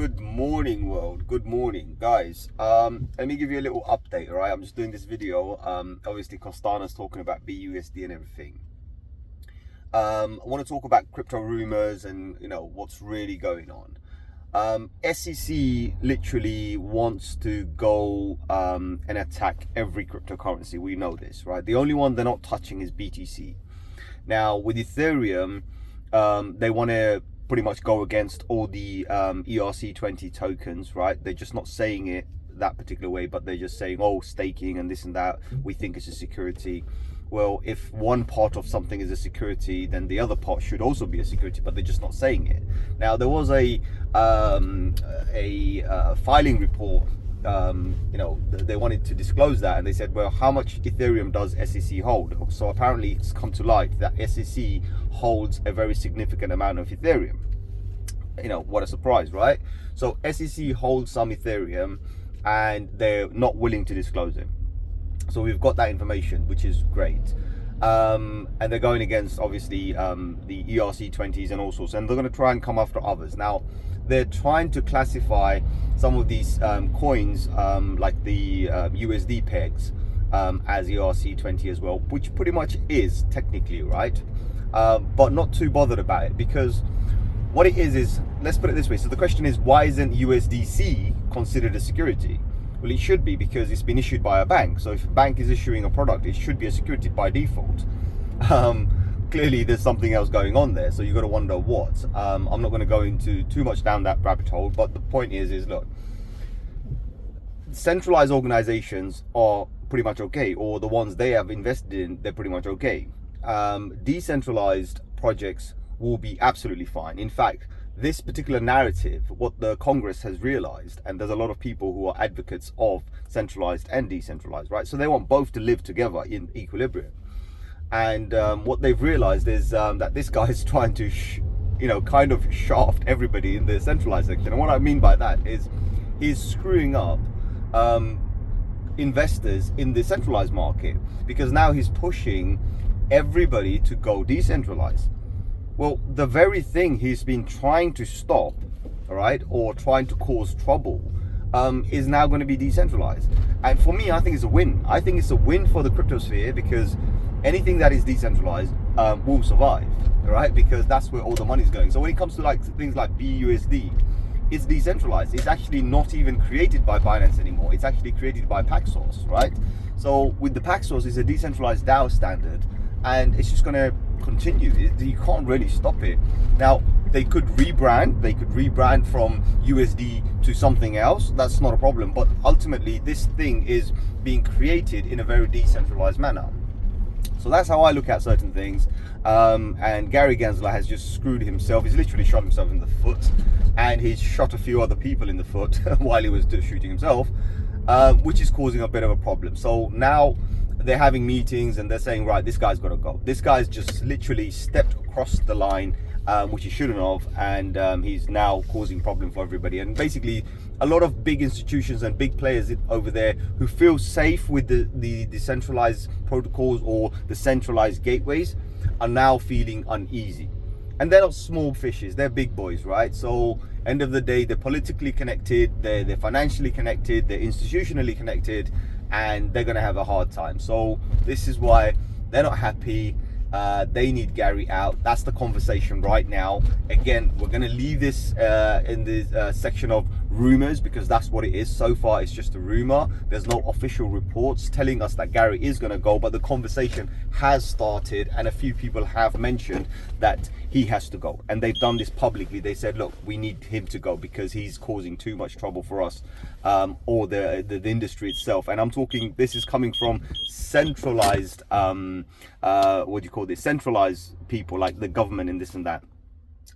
Good morning, world. Good morning, guys. Let me give you a little update. All right, I'm just doing this video. Obviously Costana's talking about BUSD and everything. I want to talk about crypto rumors and what's really going on. SEC literally wants to go and attack every cryptocurrency. We know this, right? The only one they're not touching is BTC. Now with Ethereum, they want to pretty much go against all the ERC20 tokens, right? They're just not saying it that particular way, but they're just saying, oh, staking and this and that, we think it's a security. Well, if one part of something is a security, then the other part should also be a security, but they're just not saying it. Now, there was a filing report. They wanted to disclose that, and they said, well, how much Ethereum does SEC hold? So apparently it's come to light that SEC holds a very significant amount of Ethereum. What a surprise, right? So SEC holds some Ethereum and they're not willing to disclose it. So we've got that information, which is great. And they're going against, obviously, the ERC20s and all sorts, and they're going to try and come after others. Now, they're trying to classify some of these coins, like the USD pegs, as ERC20 as well, which pretty much is technically, right? But not too bothered about it, because what it is, let's put it this way. So the question is, why isn't USDC considered a security? Well, it should be, because it's been issued by a bank. So if a bank is issuing a product, it should be a security by default. Clearly there's something else going on there, so you've got to wonder what. I'm not going to go into too much down that rabbit hole, but the point is look, centralized organizations are pretty much okay, or the ones they have invested in, they're pretty much okay. Decentralized projects will be absolutely fine. In fact, this particular narrative, what the Congress has realized, and there's a lot of people who are advocates of centralized and decentralized, right? So they want both to live together in equilibrium. And what they've realized is that this guy is trying to, kind of shaft everybody in the centralized section. And what I mean by that is he's screwing up investors in the centralized market, because now he's pushing everybody to go decentralized. Well, the very thing he's been trying to stop, all right, or trying to cause trouble, is now going to be decentralized. And for me, I think it's a win. I think it's a win for the cryptosphere, because anything that is decentralized will survive, all right, because that's where all the money is going. So when it comes to things like BUSD, it's decentralized. It's actually not even created by Binance anymore. It's actually created by Paxos, right? So with the Paxos, it's a decentralized DAO standard, and it's just going to continue. You can't really stop it. Now, they could rebrand from USD to something else. That's not a problem. But ultimately, this thing is being created in a very decentralized manner. So that's how I look at certain things. And Gary Gensler has just screwed himself. He's literally shot himself in the foot, and he's shot a few other people in the foot while he was shooting himself, which is causing a bit of a problem. So now they're having meetings and they're saying, right, this guy's got to go. This guy's just literally stepped across the line, which he shouldn't have, and he's now causing problem for everybody. And basically, a lot of big institutions and big players over there who feel safe with the decentralized protocols or the centralized gateways are now feeling uneasy. And they're not small fishes, they're big boys, right? So end of the day, they're politically connected, they're financially connected, they're institutionally connected, and they're going to have a hard time. So this is why they're not happy. They need Gary out. That's the conversation right now. Again, we're going to leave this in the section of rumors, because that's what it is. So far, it's just a rumor. There's no official reports telling us that Gary is going to go, but the conversation has started, and a few people have mentioned that he has to go. And they've done this publicly. They said, look, we need him to go because he's causing too much trouble for us, or the industry itself. And I'm talking, this is coming from centralized, centralized people like the government and this and that.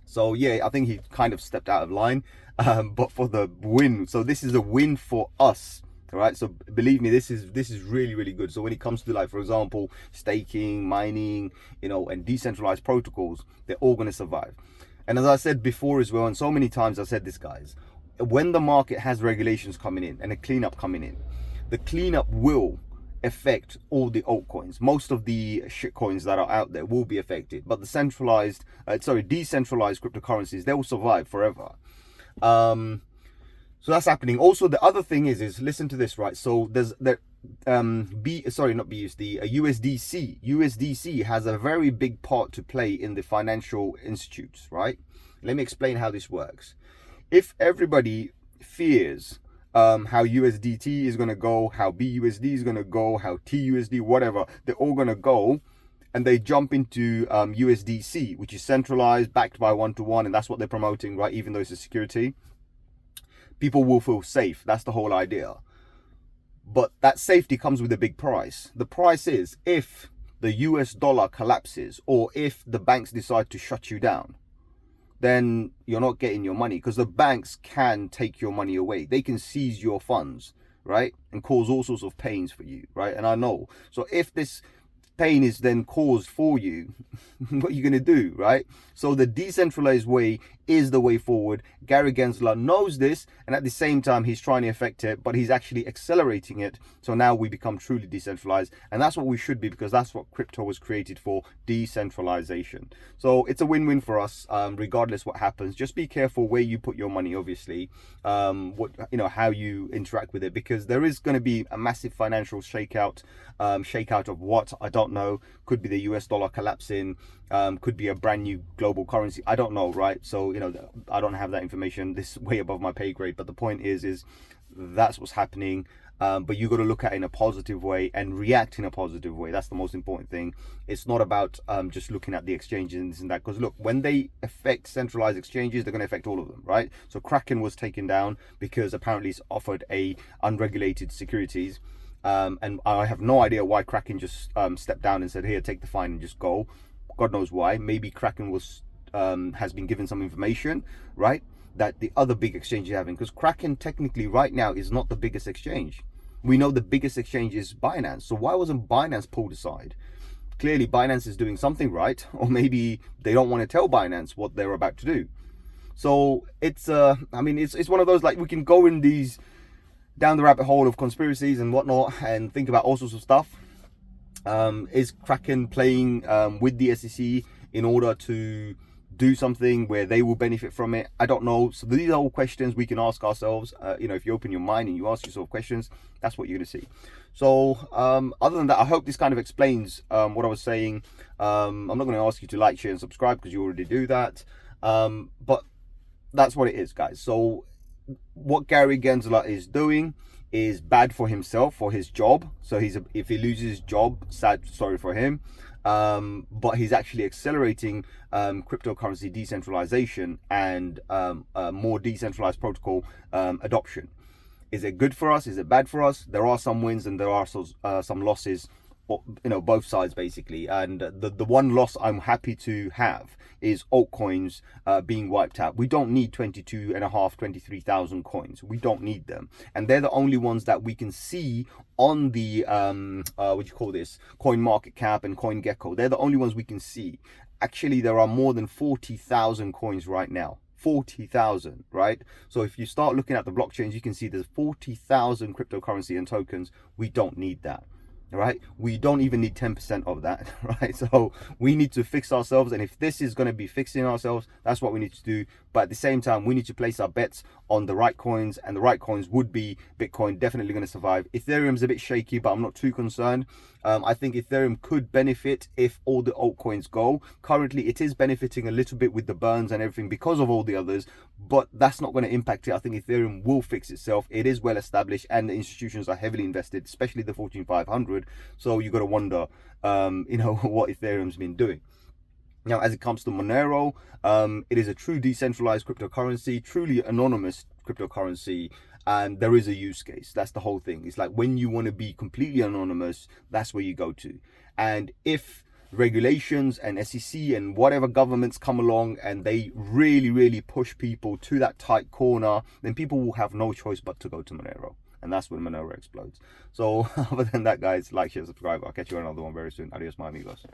So yeah, I think he kind of stepped out of line, but for the win. So this is a win for us. All right, so believe me, this is really, really good. So when it comes to, like, for example, staking, mining, and decentralized protocols, they're all going to survive. And as I said before as well, and so many times I've said this, guys, when the market has regulations coming in and a cleanup coming in, the cleanup will affect all the altcoins. Most of the shit coins that are out there will be affected, but the decentralized cryptocurrencies, they will survive forever. So that's happening. Also, the other thing is listen to this, right? So there's the USDC has a very big part to play in the financial institutes, right? Let me explain how this works. If everybody fears how USDT is going to go, how BUSD is going to go, how TUSD, whatever, they're all going to go, and they jump into USDC, which is centralized, backed by one-to-one, and that's what they're promoting, right? Even though it's a security, people will feel safe. That's the whole idea. But that safety comes with a big price. The price is if the US dollar collapses, or if the banks decide to shut you down, then you're not getting your money, because the banks can take your money away. They can seize your funds, right? And cause all sorts of pains for you, right? And I know. So if this pain is then caused for you, what are you going to do, right? So the decentralized way is the way forward. Gary Gensler knows this, and at the same time he's trying to affect it, but he's actually accelerating it. So now we become truly decentralized, and that's what we should be, because that's what crypto was created for, decentralization. So it's a win-win for us, regardless what happens. Just be careful where you put your money, obviously, how you interact with it, because there is going to be a massive financial shakeout of what, I don't know. Could be the US dollar collapsing, could be a brand new global currency, I don't know, right? So I don't have that information. This is way above my pay grade, but the point is that's what's happening. But you got to look at it in a positive way and react in a positive way. That's the most important thing. It's not about just looking at the exchanges and this and that, because look, when they affect centralized exchanges, they're going to affect all of them, right? So Kraken was taken down because apparently it's offered a unregulated securities. And I have no idea why Kraken just stepped down and said, here, take the fine and just go. God knows why. Maybe Kraken has been given some information, right, that the other big exchanges are having, because Kraken technically right now is not the biggest exchange. We know the biggest exchange is Binance. So why wasn't Binance pulled aside? Clearly Binance is doing something right, or maybe they don't want to tell Binance what they're about to do. So it's it's one of those, like, we can go in these down the rabbit hole of conspiracies and whatnot and think about all sorts of stuff. Is Kraken playing with the SEC in order to do something where they will benefit from it? I don't know. So these are all questions we can ask ourselves. If you open your mind and you ask yourself questions, that's what you're going to see. So other than that, I hope this kind of explains what I was saying. I'm not going to ask you to like, share and subscribe, because you already do that. But that's what it is, guys. So what Gary Gensler is doing is bad for himself, for his job. So if he loses his job, sorry for him. But he's actually accelerating cryptocurrency decentralization and more decentralized protocol adoption. Is it good for us? Is it bad for us? There are some wins and there are some losses, both sides basically. And the one loss I'm happy to have is altcoins being wiped out. We don't need 23,000 coins. We don't need them, and they're the only ones that we can see on the Coin Market Cap and CoinGecko. They're the only ones we can see. Actually, there are more than 40,000 coins right now. 40,000, right? So if you start looking at the blockchains, you can see there's 40,000 cryptocurrency and tokens. We don't need that. Right? We don't even need 10% of that, right? So we need to fix ourselves, and if this is going to be fixing ourselves, that's what we need to do. But at the same time, we need to place our bets on the right coins, and the right coins would be Bitcoin, definitely going to survive. Ethereum's a bit shaky, but I'm not too concerned. I think Ethereum could benefit if all the altcoins go. Currently, it is benefiting a little bit with the burns and everything because of all the others, but that's not going to impact it. I think Ethereum will fix itself. It is well established, and the institutions are heavily invested, especially the Fortune 500. So you got to wonder, what Ethereum's been doing. Now, as it comes to Monero, it is a true decentralized cryptocurrency, truly anonymous cryptocurrency. And there is a use case. That's the whole thing. It's like when you want to be completely anonymous, that's where you go to. And if regulations and SEC and whatever governments come along and they really, really push people to that tight corner, then people will have no choice but to go to Monero. And that's when Monero explodes. So other than that, guys, like, share, subscribe. I'll catch you on another one very soon. Adios, my amigos.